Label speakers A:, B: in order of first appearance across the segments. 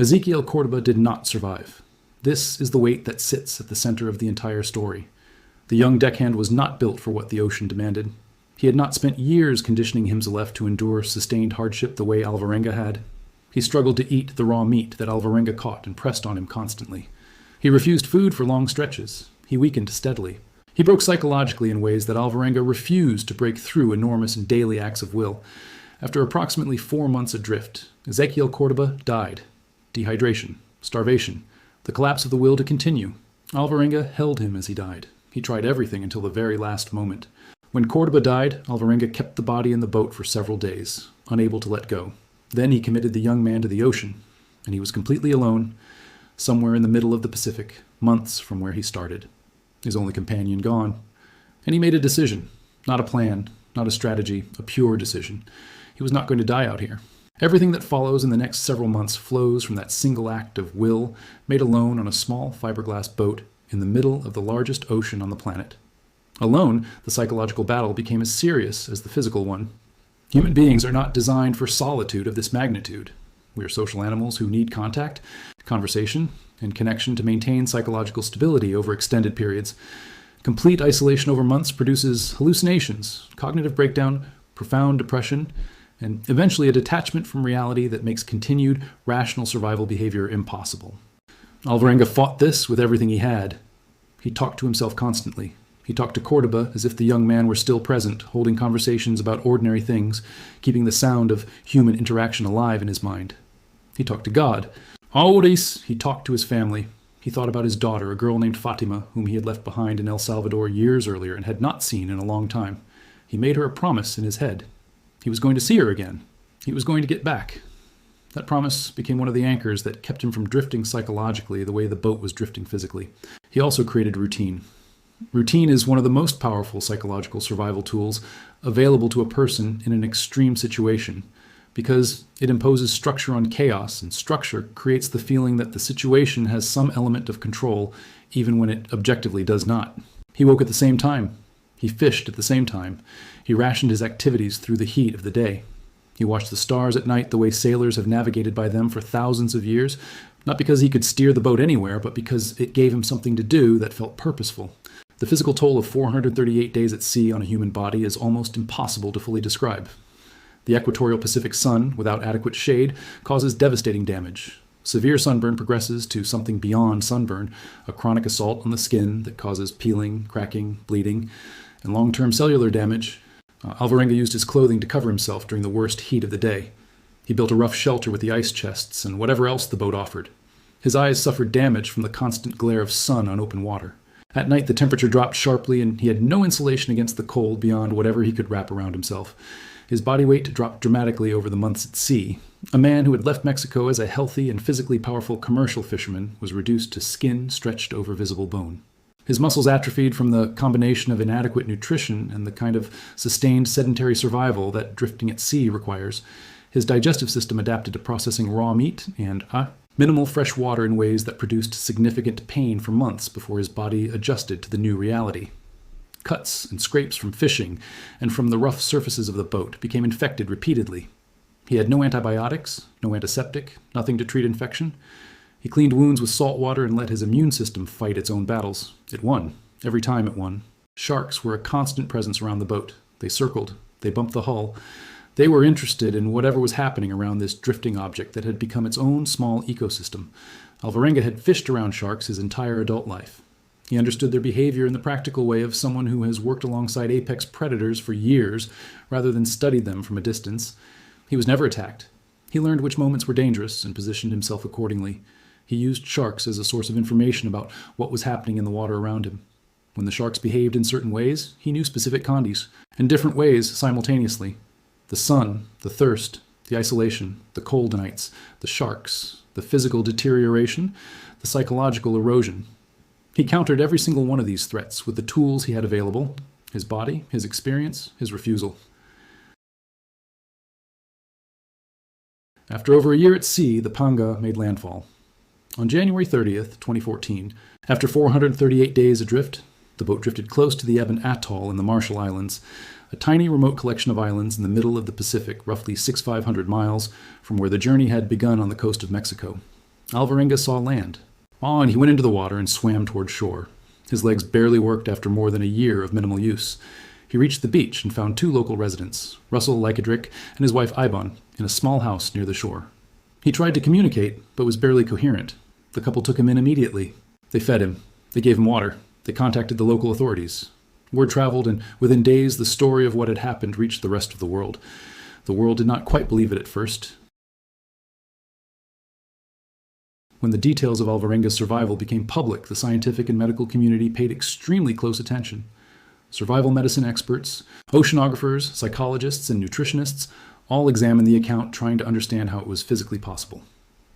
A: Ezequiel Cordoba did not survive. This is the weight that sits at the center of the entire story. The young deckhand was not built for what the ocean demanded. He had not spent years conditioning himself to endure sustained hardship the way Alvarenga had. He struggled to eat the raw meat that Alvarenga caught and pressed on him constantly. He refused food for long stretches. He weakened steadily. He broke psychologically in ways that Alvarenga refused to break through enormous and daily acts of will. After approximately 4 months adrift, Ezequiel Cordoba died. Dehydration, starvation, the collapse of the will to continue. Alvarenga held him as he died. He tried everything until the very last moment. When Cordoba died, Alvarenga kept the body in the boat for several days, unable to let go. Then he committed the young man to the ocean, and he was completely alone, somewhere in the middle of the Pacific, months from where he started. His only companion gone. And he made a decision, not a plan, not a strategy, a pure decision. He was not going to die out here. Everything that follows in the next several months flows from that single act of will made alone on a small fiberglass boat in the middle of the largest ocean on the planet. Alone, the psychological battle became as serious as the physical one. Human beings are not designed for solitude of this magnitude. We are social animals who need contact, conversation, and connection to maintain psychological stability over extended periods. Complete isolation over months produces hallucinations, cognitive breakdown, profound depression, and eventually a detachment from reality that makes continued rational survival behavior impossible. Alvarenga fought this with everything he had. He talked to himself constantly. He talked to Cordoba as if the young man were still present, holding conversations about ordinary things, keeping the sound of human interaction alive in his mind. He talked to God. Always he talked to his family. He thought about his daughter, a girl named Fatima, whom he had left behind in El Salvador years earlier and had not seen in a long time. He made her a promise in his head. He was going to see her again. He was going to get back. That promise became one of the anchors that kept him from drifting psychologically the way the boat was drifting physically. He also created routine. Routine is one of the most powerful psychological survival tools available to a person in an extreme situation because it imposes structure on chaos, and structure creates the feeling that the situation has some element of control even when it objectively does not. He woke at the same time. He fished at the same time. He rationed his activities through the heat of the day. He watched the stars at night the way sailors have navigated by them for thousands of years, not because he could steer the boat anywhere, but because it gave him something to do that felt purposeful. The physical toll of 438 days at sea on a human body is almost impossible to fully describe. The equatorial Pacific sun, without adequate shade, causes devastating damage. Severe sunburn progresses to something beyond sunburn, a chronic assault on the skin that causes peeling, cracking, bleeding, and long-term cellular damage. Alvarenga used his clothing to cover himself during the worst heat of the day. He built a rough shelter with the ice chests and whatever else the boat offered. His eyes suffered damage from the constant glare of sun on open water. At night, the temperature dropped sharply, and he had no insulation against the cold beyond whatever he could wrap around himself. His body weight dropped dramatically over the months at sea. A man who had left Mexico as a healthy and physically powerful commercial fisherman was reduced to skin stretched over visible bone. His muscles atrophied from the combination of inadequate nutrition and the kind of sustained sedentary survival that drifting at sea requires. His digestive system adapted to processing raw meat and minimal fresh water in ways that produced significant pain for months before his body adjusted to the new reality. Cuts and scrapes from fishing and from the rough surfaces of the boat became infected repeatedly. He had no antibiotics, no antiseptic, nothing to treat infection. He cleaned wounds with salt water and let his immune system fight its own battles. It won. Every time it won. Sharks were a constant presence around the boat. They circled. They bumped the hull. They were interested in whatever was happening around this drifting object that had become its own small ecosystem. Alvarenga had fished around sharks his entire adult life. He understood their behavior in the practical way of someone who has worked alongside apex predators for years rather than studied them from a distance. He was never attacked. He learned which moments were dangerous and positioned himself accordingly. He used sharks as a source of information about what was happening in the water around him. When the sharks behaved in certain ways, he knew specific condies, in different ways simultaneously. The sun, the thirst, the isolation, the cold nights, the sharks, the physical deterioration, the psychological erosion. He countered every single one of these threats with the tools he had available, his body, his experience, his refusal. After over a year at sea, the Panga made landfall. On January 30th, 2014, after 438 days adrift, the boat drifted close to the Eben Atoll in the Marshall Islands, a tiny remote collection of islands in the middle of the Pacific, roughly 6,500 miles from where the journey had begun on the coast of Mexico. Alvarenga saw land. And he went into the water and swam toward shore. His legs barely worked after more than a year of minimal use. He reached the beach and found two local residents, Russell Lycadrick and his wife Ibon, in a small house near the shore. He tried to communicate, but was barely coherent. The couple took him in immediately. They fed him. They gave him water. They contacted the local authorities. Word traveled, and within days the story of what had happened reached the rest of the world. The world did not quite believe it at first. When the details of Alvarenga's survival became public, the scientific and medical community paid extremely close attention. Survival medicine experts, oceanographers, psychologists, and nutritionists all examined the account, trying to understand how it was physically possible.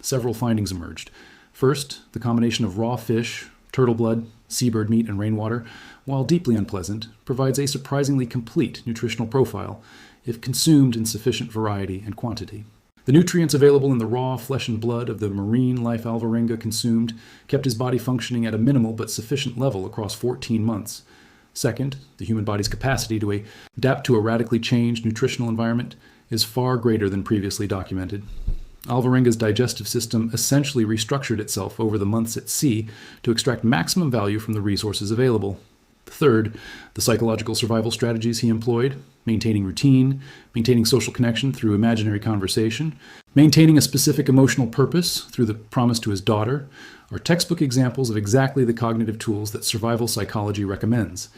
A: Several findings emerged. First, the combination of raw fish, turtle blood, seabird meat, and rainwater, while deeply unpleasant, provides a surprisingly complete nutritional profile if consumed in sufficient variety and quantity. The nutrients available in the raw flesh and blood of the marine life Alvarenga consumed kept his body functioning at a minimal but sufficient level across 14 months. Second, the human body's capacity to adapt to a radically changed nutritional environment is far greater than previously documented. Alvarenga's digestive system essentially restructured itself over the months at sea to extract maximum value from the resources available. Third, the psychological survival strategies he employed, maintaining routine, maintaining social connection through imaginary conversation, maintaining a specific emotional purpose through the promise to his daughter, are textbook examples of exactly the cognitive tools that survival psychology recommends.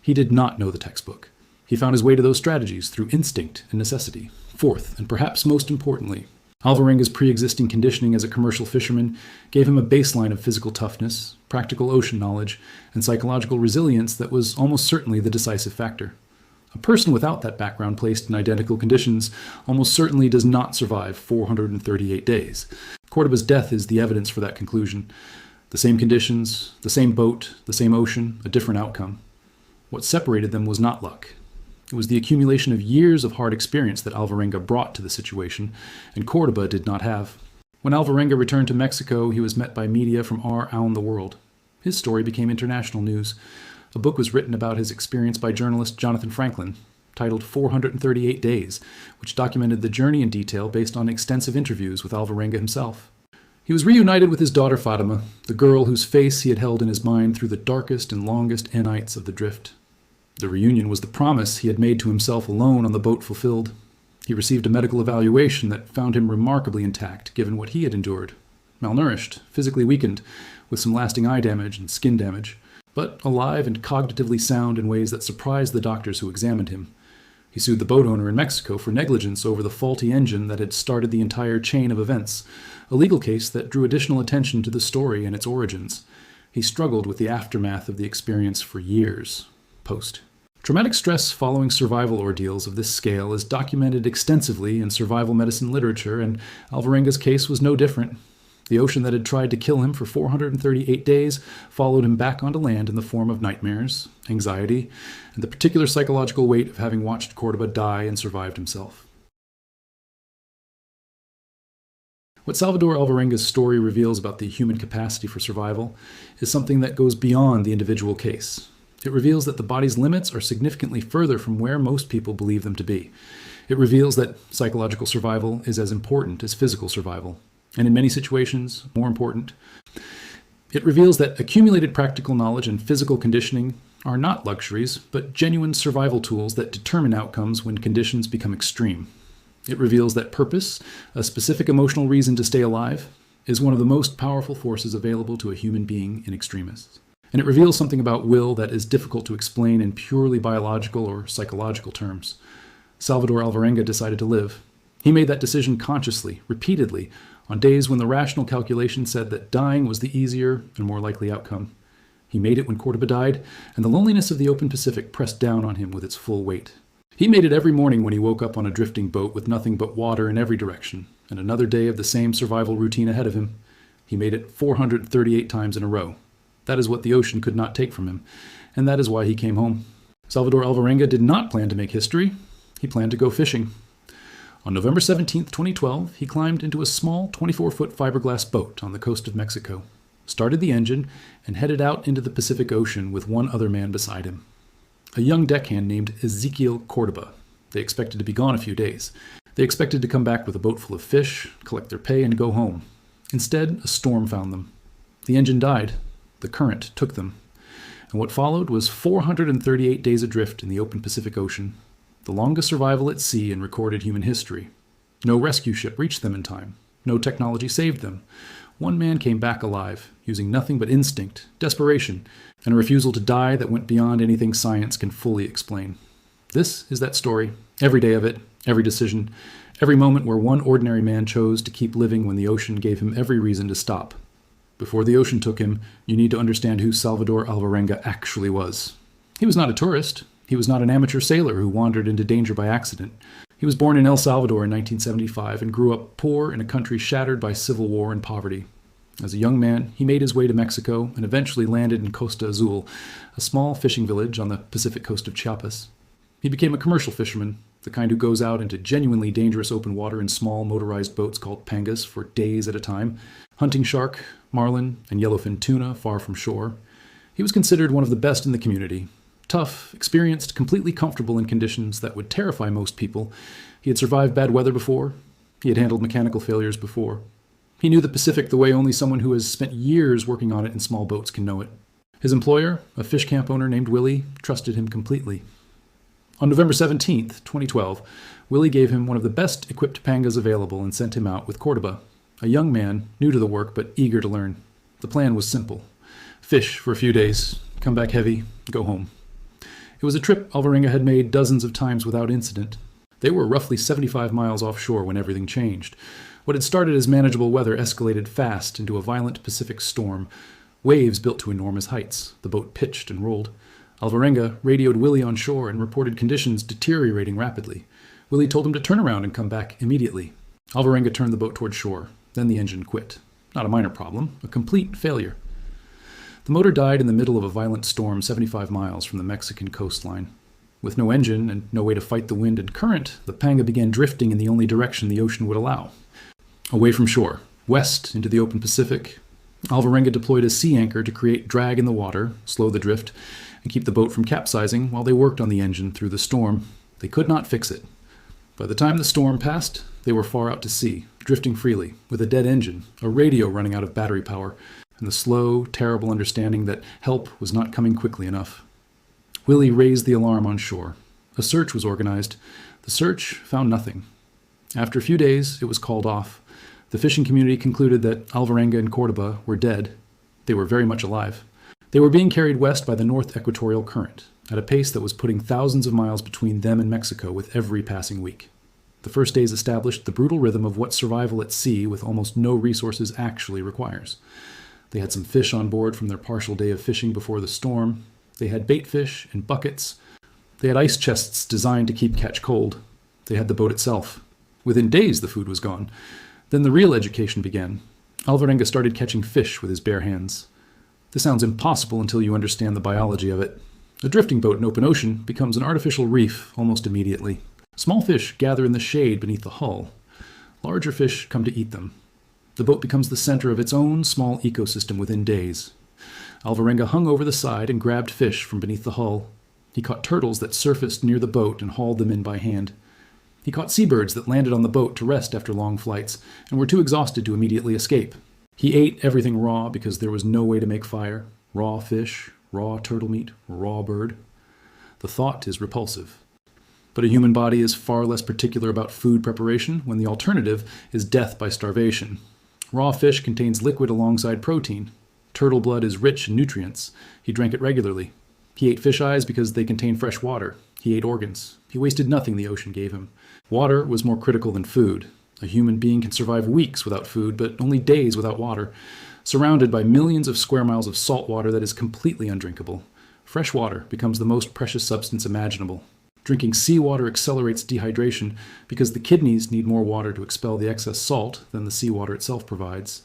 A: He did not know the textbook. He found his way to those strategies through instinct and necessity. Fourth, and perhaps most importantly, Alvarenga's pre-existing conditioning as a commercial fisherman gave him a baseline of physical toughness, practical ocean knowledge, and psychological resilience that was almost certainly the decisive factor. A person without that background placed in identical conditions almost certainly does not survive 438 days. Cordoba's death is the evidence for that conclusion. The same conditions, the same boat, the same ocean, a different outcome. What separated them was not luck. It was the accumulation of years of hard experience that Alvarenga brought to the situation, and Cordoba did not have. When Alvarenga returned to Mexico, he was met by media from around the world. His story became international news. A book was written about his experience by journalist Jonathan Franklin, titled 438 Days, which documented the journey in detail based on extensive interviews with Alvarenga himself. He was reunited with his daughter Fatima, the girl whose face he had held in his mind through the darkest and longest nights of the drift. The reunion was the promise he had made to himself alone on the boat fulfilled. He received a medical evaluation that found him remarkably intact, given what he had endured. Malnourished, physically weakened, with some lasting eye damage and skin damage, but alive and cognitively sound in ways that surprised the doctors who examined him. He sued the boat owner in Mexico for negligence over the faulty engine that had started the entire chain of events, a legal case that drew additional attention to the story and its origins. He struggled with the aftermath of the experience for years. Post. Traumatic stress following survival ordeals of this scale is documented extensively in survival medicine literature, and Alvarenga's case was no different. The ocean that had tried to kill him for 438 days followed him back onto land in the form of nightmares, anxiety, and the particular psychological weight of having watched Cordoba die and survived himself. What Salvador Alvarenga's story reveals about the human capacity for survival is something that goes beyond the individual case. It reveals that the body's limits are significantly further from where most people believe them to be. It reveals that psychological survival is as important as physical survival, and in many situations, more important. It reveals that accumulated practical knowledge and physical conditioning are not luxuries, but genuine survival tools that determine outcomes when conditions become extreme. It reveals that purpose, a specific emotional reason to stay alive, is one of the most powerful forces available to a human being in extremis. And it reveals something about will that is difficult to explain in purely biological or psychological terms. Salvador Alvarenga decided to live. He made that decision consciously, repeatedly, on days when the rational calculation said that dying was the easier and more likely outcome. He made it when Cordoba died, and the loneliness of the open Pacific pressed down on him with its full weight. He made it every morning when he woke up on a drifting boat with nothing but water in every direction, and another day of the same survival routine ahead of him. He made it 438 times in a row. That is what the ocean could not take from him, and that is why he came home. Salvador Alvarenga did not plan to make history. He planned to go fishing. On November 17, 2012, he climbed into a small 24-foot fiberglass boat on the coast of Mexico, started the engine, and headed out into the Pacific Ocean with one other man beside him. A young deckhand named Ezequiel Cordoba. They expected to be gone a few days. They expected to come back with a boat full of fish, collect their pay, and go home. Instead, a storm found them. The engine died. The current took them. And what followed was 438 days adrift in the open Pacific Ocean, the longest survival at sea in recorded human history. No rescue ship reached them in time. No technology saved them. One man came back alive, using nothing but instinct, desperation, and a refusal to die that went beyond anything science can fully explain. This is that story, every day of it, every decision, every moment where one ordinary man chose to keep living when the ocean gave him every reason to stop. Before the ocean took him, you need to understand who Salvador Alvarenga actually was. He was not a tourist. He was not an amateur sailor who wandered into danger by accident. He was born in El Salvador in 1975 and grew up poor in a country shattered by civil war and poverty. As a young man, he made his way to Mexico and eventually landed in Costa Azul, a small fishing village on the Pacific coast of Chiapas. He became a commercial fisherman, the kind who goes out into genuinely dangerous open water in small motorized boats called pangas for days at a time, hunting shark, marlin, and yellowfin tuna far from shore. He was considered one of the best in the community. Tough, experienced, completely comfortable in conditions that would terrify most people. He had survived bad weather before. He had handled mechanical failures before. He knew the Pacific the way only someone who has spent years working on it in small boats can know it. His employer, a fish camp owner named Willie, trusted him completely. On November 17, 2012, Willie gave him one of the best equipped pangas available and sent him out with Cordoba, a young man, new to the work but eager to learn. The plan was simple. Fish for a few days, come back heavy, go home. It was a trip Alvarenga had made dozens of times without incident. They were roughly 75 miles offshore when everything changed. What had started as manageable weather escalated fast into a violent Pacific storm. Waves built to enormous heights. The boat pitched and rolled. Alvarenga radioed Willie on shore and reported conditions deteriorating rapidly. Willie told him to turn around and come back immediately. Alvarenga turned the boat toward shore. Then the engine quit. Not a minor problem, a complete failure. The motor died in the middle of a violent storm 75 miles from the Mexican coastline. With no engine and no way to fight the wind and current, the panga began drifting in the only direction the ocean would allow. Away from shore, west into the open Pacific, Alvarenga deployed a sea anchor to create drag in the water, slow the drift, and keep the boat from capsizing while they worked on the engine through the storm. They could not fix it. By the time the storm passed, they were far out to sea, drifting freely, with a dead engine, a radio running out of battery power, and the slow, terrible understanding that help was not coming quickly enough. Willie raised the alarm on shore. A search was organized. The search found nothing. After a few days, it was called off. The fishing community concluded that Alvarenga and Cordoba were dead. They were very much alive. They were being carried west by the North Equatorial Current, at a pace that was putting thousands of miles between them and Mexico with every passing week. The first days established the brutal rhythm of what survival at sea with almost no resources actually requires. They had some fish on board from their partial day of fishing before the storm. They had bait fish and buckets. They had ice chests designed to keep catch cold. They had the boat itself. Within days, the food was gone. Then the real education began. Alvarenga started catching fish with his bare hands. This sounds impossible until you understand the biology of it. A drifting boat in open ocean becomes an artificial reef almost immediately. Small fish gather in the shade beneath the hull. Larger fish come to eat them. The boat becomes the center of its own small ecosystem within days. Alvarenga hung over the side and grabbed fish from beneath the hull. He caught turtles that surfaced near the boat and hauled them in by hand. He caught seabirds that landed on the boat to rest after long flights and were too exhausted to immediately escape. He ate everything raw because there was no way to make fire. Raw fish, raw turtle meat, raw bird. The thought is repulsive. But a human body is far less particular about food preparation when the alternative is death by starvation. Raw fish contains liquid alongside protein. Turtle blood is rich in nutrients. He drank it regularly. He ate fish eyes because they contain fresh water. He ate organs. He wasted nothing the ocean gave him. Water was more critical than food. A human being can survive weeks without food, but only days without water, surrounded by millions of square miles of salt water that is completely undrinkable. Fresh water becomes the most precious substance imaginable. Drinking seawater accelerates dehydration because the kidneys need more water to expel the excess salt than the seawater itself provides.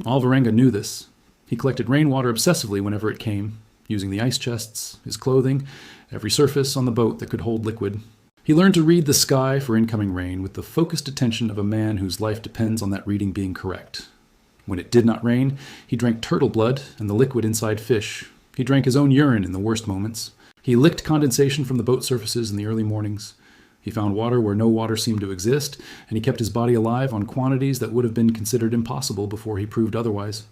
A: Alvarenga knew this. He collected rainwater obsessively whenever it came, using the ice chests, his clothing, every surface on the boat that could hold liquid. He learned to read the sky for incoming rain with the focused attention of a man whose life depends on that reading being correct. When it did not rain, he drank turtle blood and the liquid inside fish. He drank his own urine in the worst moments. He licked condensation from the boat surfaces in the early mornings. He found water where no water seemed to exist, and he kept his body alive on quantities that would have been considered impossible before he proved otherwise.